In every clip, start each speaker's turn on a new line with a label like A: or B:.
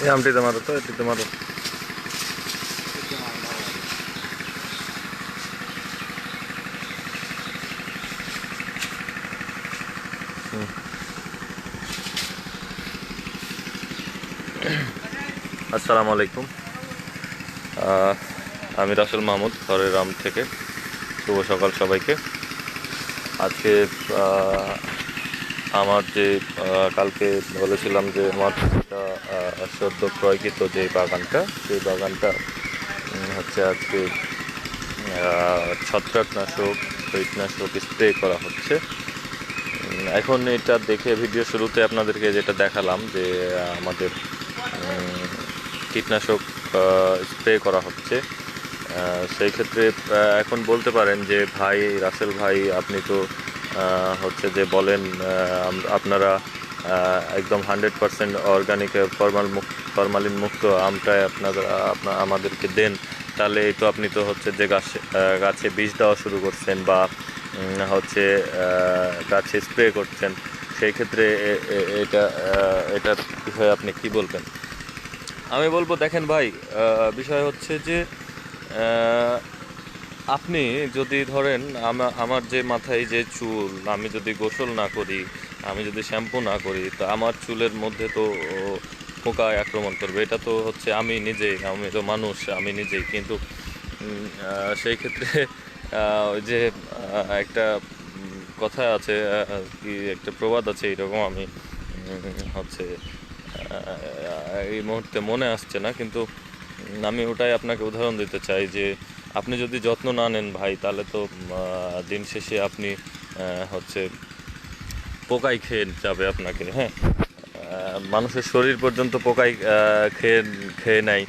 A: এই আমটিতে মারো তো, এটিতে মারো। আসসালামু আলাইকুম। আমি রাসেল মাহমুদ, ঘরের আম থেকে। শুভ সকাল সবাইকে। আজকে আমার যে কালকে বলেছিলাম যে আমার সদ্য ক্রয়কৃত যে বাগানটা, সেই বাগানটা হচ্ছে আজকে ছত্রাকনাশক, কীটনাশক স্প্রে করা হচ্ছে। এখন এটা দেখে ভিডিও শুরুতে আপনাদেরকে যেটা দেখালাম যে আমাদের কীটনাশক স্প্রে করা হচ্ছে। সেই ক্ষেত্রে এখন বলতে পারেন যে ভাই রাসেল ভাই, আপনি তো হচ্ছে যে বলেন আপনারা একদম 100% অর্গানিক ফরমালিন মুক্ত আমটাই আমাদেরকে দেন, তাহলে এই তো আপনি তো হচ্ছে যে গাছে বীজ দেওয়া শুরু করছেন বা হচ্ছে গাছে স্প্রে করছেন। সেই ক্ষেত্রে এটার বিষয়ে আপনি কি বলবেন? আমি বলবো, দেখেন ভাই, বিষয় হচ্ছে যে আপনি যদি ধরেন আমার যে মাথায় যে চুল, আমি যদি গোসল না করি, আমি যদি শ্যাম্পু না করি, তো আমার চুলের মধ্যে তো পোকায় আক্রমণ করবে। এটা তো হচ্ছে আমি নিজেই, আমি তো মানুষ, আমি নিজেই। কিন্তু সেই ক্ষেত্রে ওই যে একটা কথা আছে, কি একটা প্রবাদ আছে এরকম, আমি হচ্ছে এই মুহূর্তে মনে আসছে না, কিন্তু আমি ওটাই আপনাকে উদাহরণ দিতে চাই যে আপনি যদি যত্ন না নেন ভাই, তাহলে তো দিন শেষে আপনি হচ্ছে পোকাই খেয়ে যাবে আপনাকে। হ্যাঁ, মানুষের শরীর পর্যন্ত পোকাই খেয়ে খেয়ে নেয়।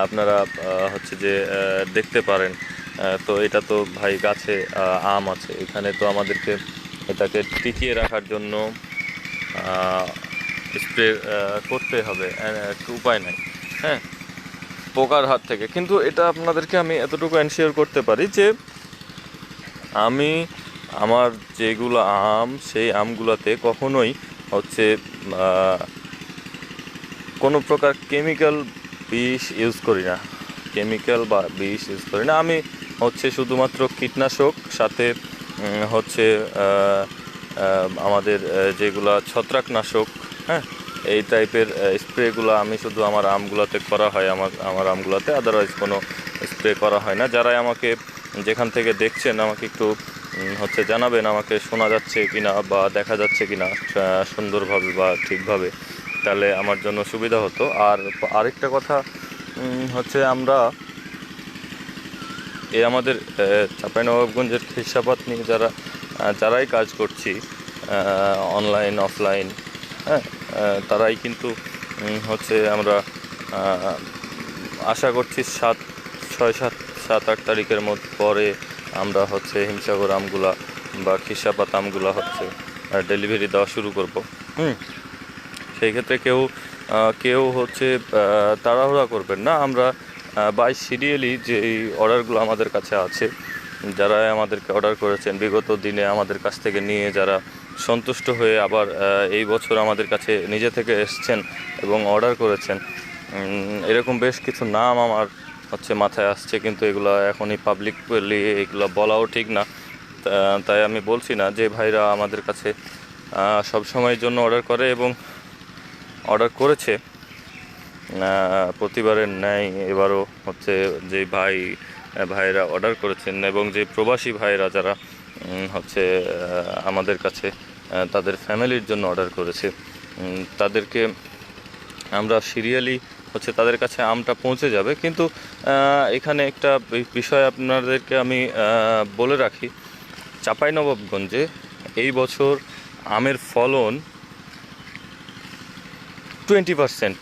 A: আপনারা হচ্ছে যে দেখতে পারেন। তো এটা তো ভাই গাছে আম আছে, এখানে তো আমাদেরকে এটাকে টিকিয়ে রাখার জন্য স্প্রে করতে হবে, উপায় নাই। হ্যাঁ, পোকার হাত থেকে। কিন্তু এটা আপনাদেরকে আমি এতটুকু এনশিওর করতে পারি যে আমি আমার যেগুলো আম, সেই আমগুলোতে কখনোই হচ্ছে কোনো প্রকার কেমিক্যাল বিষ ইউজ করি না, কেমিক্যাল বা বিষ ইউজ করি না। আমি হচ্ছে শুধুমাত্র কীটনাশক, সাথে হচ্ছে আমাদের যেগুলা ছত্রাকনাশক, হ্যাঁ, এই টাইপের স্প্রেগুলো আমি শুধু আমার আমগুলোতে করা হয়, আমার আমগুলোতে। আদারওয়াইজ কোনো স্প্রে করা হয় না। যারাই আমাকে যেখান থেকে দেখছেন, আমাকে একটু হচ্ছে জানাবেন আমাকে শোনা যাচ্ছে কিনা বা দেখা যাচ্ছে কিনা সুন্দরভাবে বা ঠিকভাবে, তাহলে আমার জন্য সুবিধা হতো। আর আরেকটা কথা হচ্ছে, আমরা আমাদের চাঁপাইনবাবগঞ্জের খিরসাপাত নিয়ে যারাই কাজ করছি, অনলাইন অফলাইন, হ্যাঁ, তারাই কিন্তু হচ্ছে আমরা আশা করছি 6, 7, 8 তারিখের পরে আমরা হচ্ছে হিমসাগর আমগুলা বা খিরসাপাত আমগুলা হচ্ছে ডেলিভারি দেওয়া শুরু করব। সেই ক্ষেত্রে কেউ হচ্ছে তাড়াহুড়া করবেন না। আমরা বাই সিরিয়ালি যে অর্ডারগুলো আমাদের কাছে আছে, যারা আমাদেরকে অর্ডার করেছেন বিগত দিনে আমাদের কাছ থেকে নিয়ে, যারা সন্তুষ্ট হয়ে আবার এই বছর আমাদের কাছে নিজে থেকে এসছেন এবং অর্ডার করেছেন, এরকম বেশ কিছু নাম আমার হচ্ছে মাথায় আসছে, কিন্তু এগুলো এখনই পাবলিকলি এগুলো বলাও ঠিক না। তাই আমি বলছি না। যে ভাইরা আমাদের কাছে সব সময়ের জন্য অর্ডার করে এবং অর্ডার করেছে প্রতিবারের ন্যায়, এবারও হচ্ছে যে ভাইরা অর্ডার করেছেন, এবং যে প্রবাসী ভাইরা যারা হচ্ছে আমাদের কাছে তাদের ফ্যামিলির জন্য অর্ডার করেছে, তাদেরকে আমরা সিরিয়ালি হচ্ছে তাদের কাছে আমটা পৌঁছে যাবে। কিন্তু এখানে একটা বিষয় আপনাদেরকে আমি বলে রাখি, চাঁপাইনবাবগঞ্জে এই বছর আমের ফলন 20%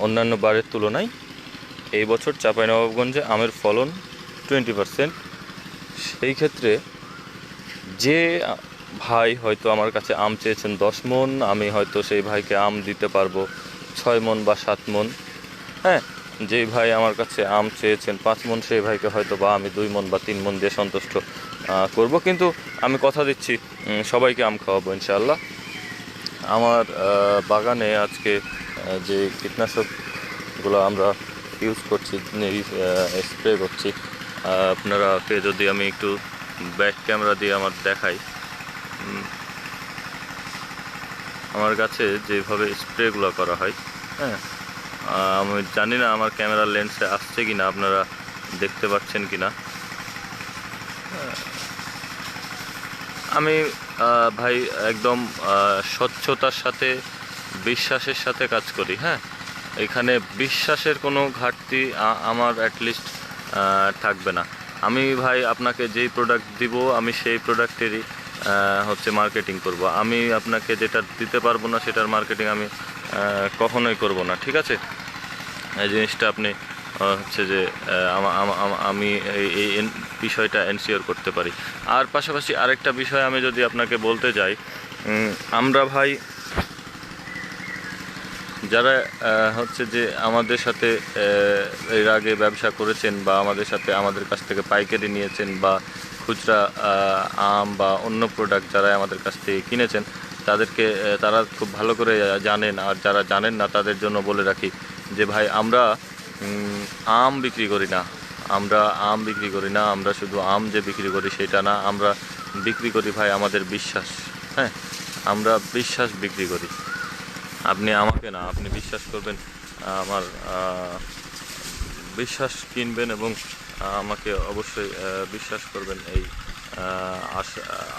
A: অন্যান্য বারের তুলনায় এই বছর চাঁপাইনবাবগঞ্জে আমের ফলন 20%। সেই ক্ষেত্রে যে ভাই হয়তো আমার কাছে আম চেয়েছেন 10 মন, আমি হয়তো সেই ভাইকে আম দিতে পারবো 6 মন বা 7 মন। হ্যাঁ, যেই ভাই আমার কাছে আম চেয়েছেন 5 মন, সেই ভাইকে হয়তো বা আমি 2 মন বা 3 মন দিয়ে সন্তুষ্ট করব। কিন্তু আমি কথা দিচ্ছি সবাইকে আম খাওয়াবো ইনশাআল্লাহ। আমার বাগানে আজকে যে কীটনাশক গুলো আমরা ইউজ করছি, স্প্রে করছি। আপনারাকে যদি আমি একটু ব্যাক ক্যামেরা দিয়ে আমার দেখাই, আমার কাছে যেভাবে স্প্রেগুলো করা হয়, হ্যাঁ, আমি জানি না আমার ক্যামেরার লেন্সে আসছে কিনা, আপনারা দেখতে পাচ্ছেন কিনা। আমি ভাই একদম স্বচ্ছতার সাথে বিশ্বাসের সাথে কাজ করি। হ্যাঁ, এখানে বিশ্বাসের কোনো ঘাটতি আমার অ্যাটলিস্ট থাকবে না। আমি ভাই আপনাকে যেই প্রোডাক্ট দিব আমি সেই প্রোডাক্টেরই হচ্ছে মার্কেটিং করব। আমি আপনাকে যেটা দিতে পারবো না সেটার মার্কেটিং আমি কখনোই করব না, ঠিক আছে? এই জিনিসটা আপনি হচ্ছে যে আমি এই বিষয়টা এনশিওর করতে পারি। আর পাশাপাশি আরেকটা বিষয় আমি যদি আপনাকে বলতে যাই, আমরা ভাই যারা হচ্ছে যে আমাদের সাথে এর আগে ব্যবসা করেছেন বা আমাদের সাথে আমাদের কাছ থেকে পাইকারি নিয়েছেন বা খুচরা আম বা অন্য প্রোডাক্ট যারা আমাদের কাছ থেকে কিনেছেন, তাদেরকে তারা খুব ভালো করে জানেন। আর যারা জানেন না তাদের জন্য বলে রাখি যে ভাই আমরা আম বিক্রি করি না, আমরা শুধু আম যে বিক্রি করি সেটা না, আমরা বিক্রি করি ভাই আমাদের বিশ্বাস। হ্যাঁ, আমরা বিশ্বাস বিক্রি করি। আপনি আমাকে না, আপনি বিশ্বাস করবেন, আমার বিশ্বাস কিনবেন এবং আমাকে অবশ্যই বিশ্বাস করবেন, এই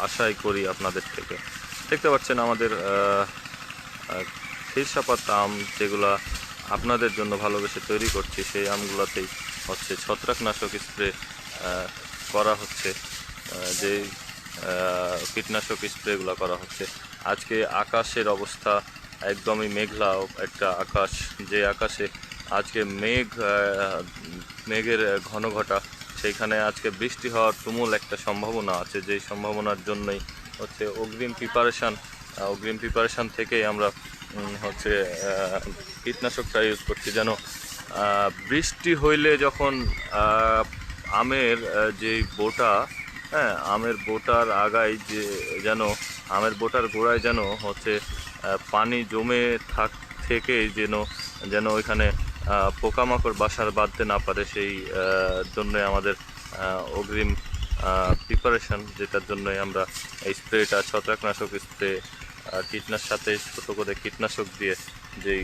A: আশাই করি আপনাদের থেকে। দেখতে পাচ্ছেন আমাদের খিরসাপাত আম যেগুলা আপনাদের জন্য ভালোবেসে তৈরি করছি, সেই আমগুলোতেই হচ্ছে ছত্রাকনাশক স্প্রে করা হচ্ছে, যে কীটনাশক স্প্রেগুলো করা হচ্ছে। আজকে আকাশের অবস্থা একদমই মেঘলা একটা আকাশ, যে আকাশে আজকে মেঘের ঘন ঘটা, সেইখানে আজকে বৃষ্টি হওয়ার তুমুল একটা সম্ভাবনা আছে। যেই সম্ভাবনার জন্যই হচ্ছে অগ্রিম প্রিপারেশান থেকেই আমরা হচ্ছে কীটনাশকটা ইউজ করছি, যেন বৃষ্টি হইলে যখন আমের যেই বোটা, হ্যাঁ, আমের বোটার আগায় যেন আমের বোটার গোড়ায় যেন হচ্ছে পানি জমে থেকেই যেন ওইখানে পোকামাকড় বাসার বাঁধতে না পারে, সেই জন্য আমাদের অগ্রিম প্রিপারেশন, যেটার জন্যই আমরা এই স্প্রেটা ছত্রাকনাশক স্প্রে কীটনাশক সাথে ছোটো করে কীটনাশক দিয়ে যেই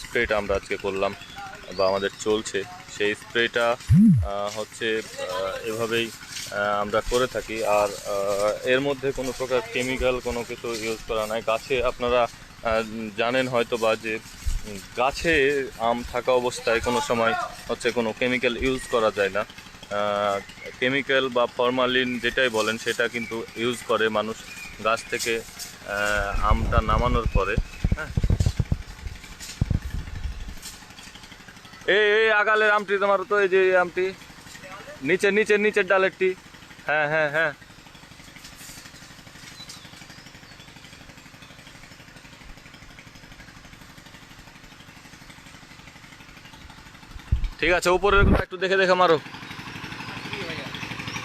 A: স্প্রেটা আমরা আজকে করলাম বা আমাদের চলছে, সেই স্প্রেটা হচ্ছে এভাবেই আমরা করে থাকি। আর এর মধ্যে কোনো প্রকার কেমিক্যাল কোনো কিছু ইউজ করা নাই। গাছে আপনারা জানেন হয়তো বা যে গাছে আম থাকা অবস্থায় কোনো সময় হচ্ছে কোনো কেমিক্যাল ইউজ করা যায় না। কেমিক্যাল বা ফরমালিন যেটাই বলেন সেটা কিন্তু ইউজ করে মানুষ গাছ থেকে আমটা নামানোর পরে। হ্যাঁ, এই আগালের আমটি তোমার তো, এই যে আমটি নিচের ডালেরটি। হ্যাঁ হ্যাঁ হ্যাঁ, ঠিক আছে, উপরের একটু দেখে দেখে মারো।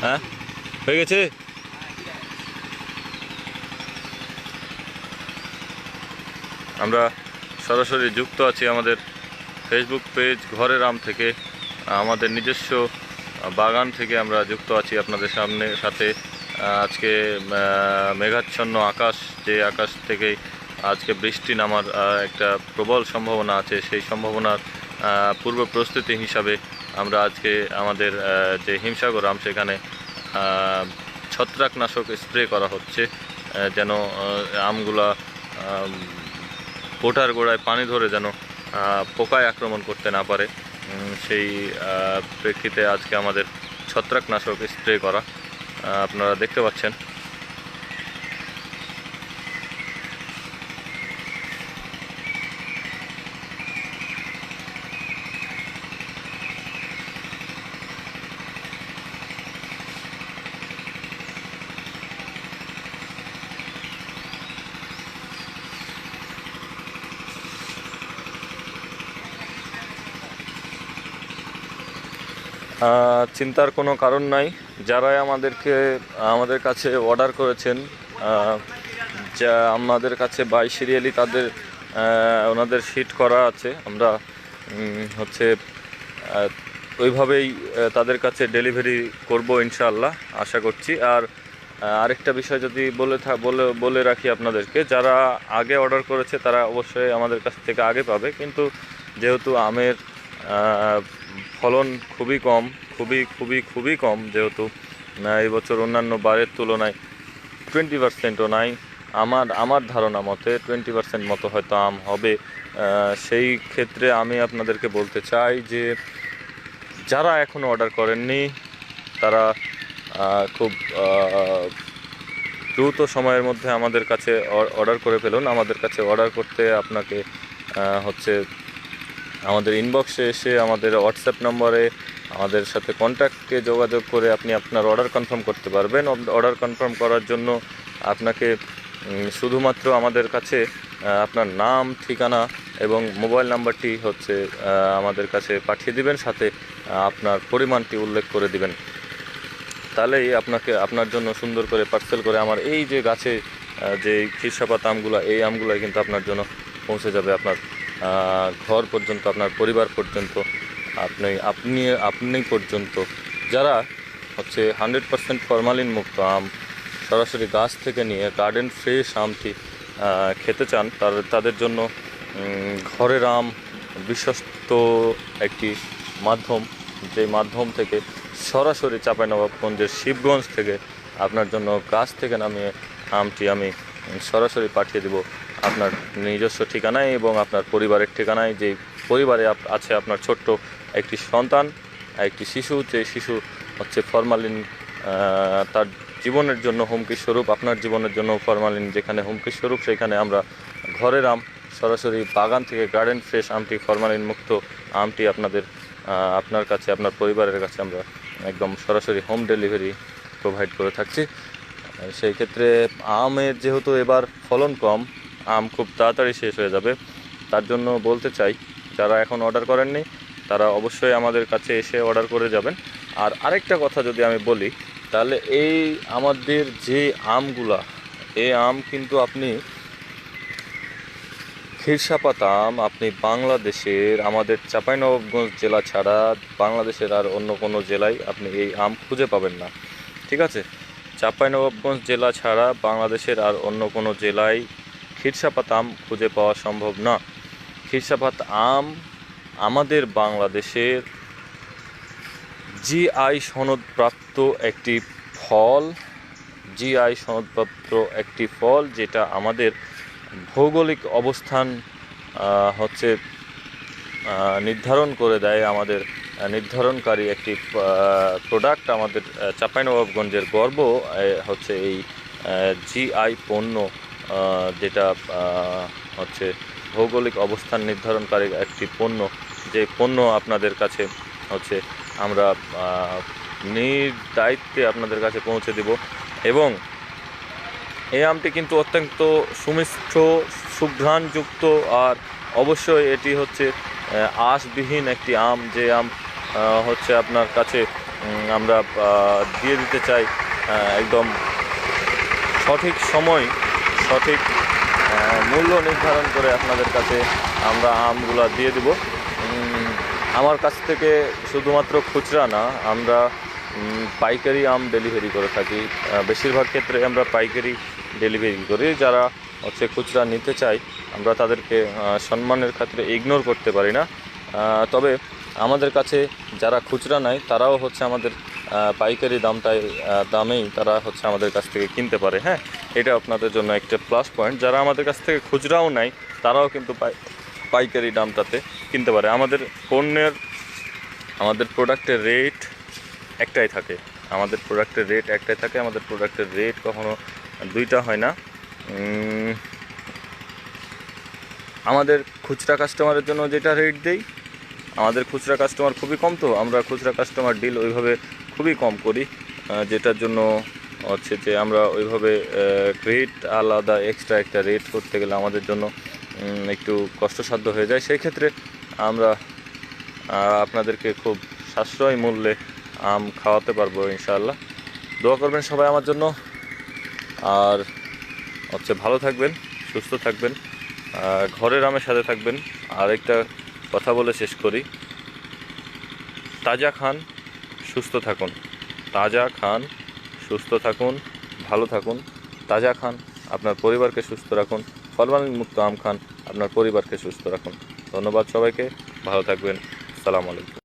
A: হ্যাঁ, হয়ে গেছে। আমরা সরাসরি যুক্ত আছি আমাদের ফেসবুক পেজ ঘরের আম থেকে, আমাদের নিজস্ব বাগান থেকে আমরা যুক্ত আছি আপনাদের সাথে। আজকে মেঘাচ্ছন্ন আকাশ, যে আকাশ থেকে আজকে বৃষ্টি নামার একটা প্রবল সম্ভাবনা আছে, সেই সম্ভাবনার পূর্ব প্রস্তুতি হিসাবে আমরা আজকে আমাদের যে হিমসাগর আম, সেখানে ছত্রাকনাশক স্প্রে করা হচ্ছে, যেন আমগুলা বোটার গোড়ায় পানি ধরে যেন পোকায় আক্রমণ করতে না পারে। সেই প্রেক্ষিতে আজকে আমাদের ছত্রাকনাশক স্প্রে করা আপনারা দেখতে পাচ্ছেন। চিন্তার কোনো কারণ নাই। যারাই আমাদের কাছে অর্ডার করেছেন, যা আমাদের কাছে বাই সিরিয়ালি তাদের ওনাদের শীট করা আছে। আমরা হচ্ছে ওইভাবেই তাদের কাছে ডেলিভারি করব ইনশাআল্লাহ, আশা করছি। আর আরেকটা বিষয় যদি বলে রাখি আপনাদেরকে, যারা আগে অর্ডার করেছে তারা অবশ্যই আমাদের কাছ থেকে আগে পাবে, কিন্তু যেহেতু আমের ফলন খুবই কম, খুবই কম, যেহেতু এই বছর অন্যান্য বারের তুলনায় 20%ও নাই, আমার ধারণা মতে 20% মতো হয়তো আম হবে। সেই ক্ষেত্রে আমি আপনাদেরকে বলতে চাই যে যারা এখনও অর্ডার করেননি তারা খুব দ্রুত সময়ের মধ্যে আমাদের কাছে অর্ডার করে ফেলুন। আমাদের কাছে অর্ডার করতে আপনাকে হচ্ছে আমাদের ইনবক্সে এসে আমাদের হোয়াটসঅ্যাপ নম্বরে আমাদের সাথে কন্ট্যাক্টে যোগাযোগ করে আপনি আপনার অর্ডার কনফার্ম করতে পারবেন। অর্ডার কনফার্ম করার জন্য আপনাকে শুধুমাত্র আমাদের কাছে আপনার নাম, ঠিকানা এবং মোবাইল নাম্বারটি হচ্ছে আমাদের কাছে পাঠিয়ে দিবেন, সাথে আপনার পরিমাণটি উল্লেখ করে দিবেন। তাহলেই আপনার জন্য সুন্দর করে পার্সেল করে আমার এই যে গাছে যে খিরসাপাত আমগুলো, এই আমগুলো কিন্তু আপনার জন্য পৌঁছে যাবে আপনার ঘর পর্যন্ত, আপনার পরিবার পর্যন্ত, আপনি পর্যন্ত। যারা হচ্ছে 100% ফরমালিন মুক্ত আম সরাসরি গাছ থেকে নিয়ে গার্ডেন ফ্রেশ আমটি খেতে চান, তাদের জন্য ঘরের আম বিশ্বস্ত একটি মাধ্যম, যে মাধ্যম থেকে সরাসরি চাঁপাইনবাবগঞ্জের শিবগঞ্জ থেকে আপনার জন্য গাছ থেকে নামিয়ে আমটি আমি সরাসরি পাঠিয়ে দেব আপনার নিজস্ব ঠিকানায় এবং আপনার পরিবারের ঠিকানায়। যে পরিবারে আছে আপনার ছোট্ট একটি সন্তান, একটি শিশু, যে শিশু হচ্ছে ফরমালিন তার জীবনের জন্য হুমকি স্বরূপ, আপনার জীবনের জন্য ফরমালিন যেখানে হুমকি স্বরূপ, সেখানে আমরা ঘরের আম সরাসরি বাগান থেকে গার্ডেন ফ্রেশ আমটি, ফরমালিন মুক্ত আমটি আপনার কাছে, আপনার পরিবারের কাছে আমরা একদম সরাসরি হোম ডেলিভারি প্রোভাইড করে থাকছি। সেই ক্ষেত্রে আমের যেহেতু এবার ফলন কম, আম খুব তাড়াতাড়ি শেষ হয়ে যাবে, তার জন্য বলতে চাই যারা এখন অর্ডার করেননি তারা অবশ্যই আমাদের কাছে এসে অর্ডার করে যাবেন। আর আরেকটা কথা যদি আমি বলি, তাহলে এই আমাদের যে আমগুলা, এই আম কিন্তু আপনি খিরসাপাত আম আপনি বাংলাদেশের, আমাদের চাঁপাইনবাবগঞ্জ জেলা ছাড়া বাংলাদেশের আর অন্য কোনো জেলায় আপনি এই আম খুঁজে পাবেন না, ঠিক আছে? চাঁপাইনবাবগঞ্জ জেলা ছাড়া বাংলাদেশের আর অন্য কোনো জেলায় খিরসাপাত আম খুঁজে পাওয়া সম্ভব না। খিরসাপাত আম আমাদের বাংলাদেশের জিআই সনদপ্রাপ্ত একটি ফল, জিআই সনদপ্রাপ্ত একটি ফল, যেটা আমাদের ভৌগোলিক অবস্থান হচ্ছে নির্ধারণ করে দেয়, আমাদের নির্ধারণকারী একটি প্রোডাক্ট। আমাদের চাঁপাইনবাবগঞ্জের গর্ব হচ্ছে এই জিআই পণ্য, যেটা হচ্ছে ভৌগোলিক অবস্থান নির্ধারণকারী একটি পণ্য, যে পণ্য আপনাদের কাছে হচ্ছে আমরা নির্দায়িত্বে আপনাদের কাছে পৌঁছে দেব। এবং এই আমটি কিন্তু অত্যন্ত সুমিষ্ট, সুঘ্রাণযুক্ত, আর অবশ্যই এটি হচ্ছে আঁশবিহীন একটি আম, যে আম হচ্ছে আপনার কাছে আমরা দিয়ে দিতে চাই একদম সঠিক সময়, সঠিক মূল্য নির্ধারণ করে আপনাদের কাছে আমরা আমগুলা দিয়ে দেব। আমার কাছ থেকে শুধুমাত্র খুচরা না, আমরা পাইকারি আম ডেলিভারি করে থাকি। বেশিরভাগ ক্ষেত্রে আমরা পাইকারি ডেলিভারি করি। যারা হচ্ছে খুচরা নিতে চাই, আমরা তাদেরকে সম্মানের ক্ষেত্রে ইগনোর করতে পারি না। তবে আমাদের কাছে যারা খুচরা নেয় তারাও হচ্ছে আমাদের পাইকারি দামেই তারা হচ্ছে আমাদের কাছ থেকে কিনতে পারে। হ্যাঁ, এটা আপনাদের জন্য একটা প্লাস পয়েন্ট। যারা আমাদের কাছ থেকে খুচরাও নেয় তারাও কিন্তু পাইকারি দামটাতে কিনতে পারে। আমাদের প্রোডাক্টের রেট একটাই থাকে, আমাদের প্রোডাক্টের রেট কখনো দুইটা হয় না। আমাদের খুচরা কাস্টমারের জন্য যেটা রেট দেই, আমাদের খুচরা কাস্টমার খুবই কম, তো আমরা খুচরা কাস্টমার ডিল ওইভাবে খুবই কম করি, যেটার জন্য হচ্ছে যে আমরা ওইভাবে রেট আলাদা এক্সট্রা একটা রেট করতে গেলে আমাদের জন্য একটু কষ্টসাধ্য হয়ে যায়। সেই ক্ষেত্রে আমরা আপনাদেরকে খুব সাশ্রয়ী মূল্যে আম খাওয়াতে পারবো ইনশাআল্লাহ। দোয়া করবেন সবাই আমার জন্য, আর হচ্ছে ভালো থাকবেন, সুস্থ থাকবেন। ঘরের আমের সাথে থাকবেন। আরেকটা কথা বলে শেষ করি, তাজা খান, সুস্থ থাকুন। তাজা খান, সুস্থ থাকুন, ভালো থাকুন। তাজা খান, আপনার পরিবারকে সুস্থ রাখুন। ফরমালিন মুক্ত আম খান, আপনার পরিবারকে সুস্থ রাখুন। ধন্যবাদ সবাইকে, ভালো থাকবেন। আসসালামু আলাইকুম।